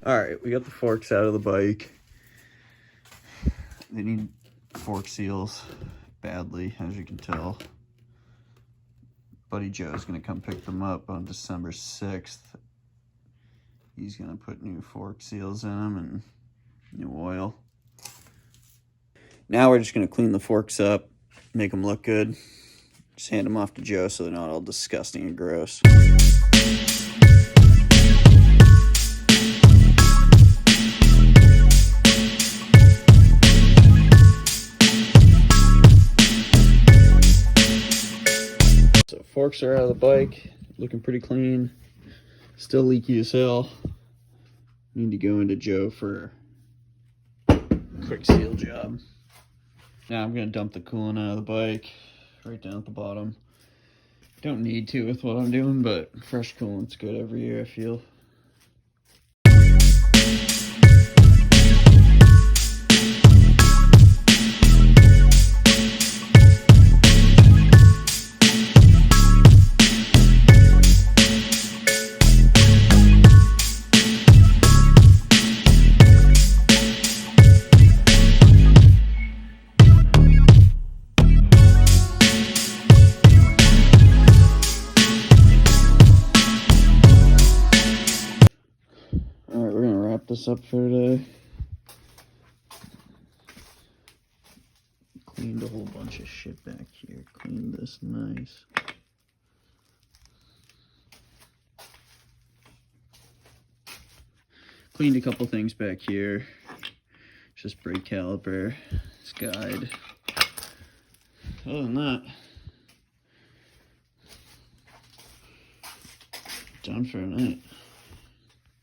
All right, we got the forks out of the bike. They need fork seals badly, as you can tell. Buddy Joe's gonna come pick them up on December 6th. He's gonna put new fork seals in them and new oil. Now we're just gonna clean the forks up, make them look good. Just hand them off to Joe so they're not all disgusting and gross. So forks are out of the bike, looking pretty clean. Still leaky as hell. Need to go into Joe for a quick seal job. Now I'm gonna dump the coolant out of the bike, right down at the bottom. Don't need to with what I'm doing, but fresh coolant's good every year, I feel. Alright, we're gonna wrap this up for today. Cleaned a whole bunch of shit back here. Cleaned this nice. Cleaned a couple things back here. Just brake caliper, this guide. Other than that, done for the night.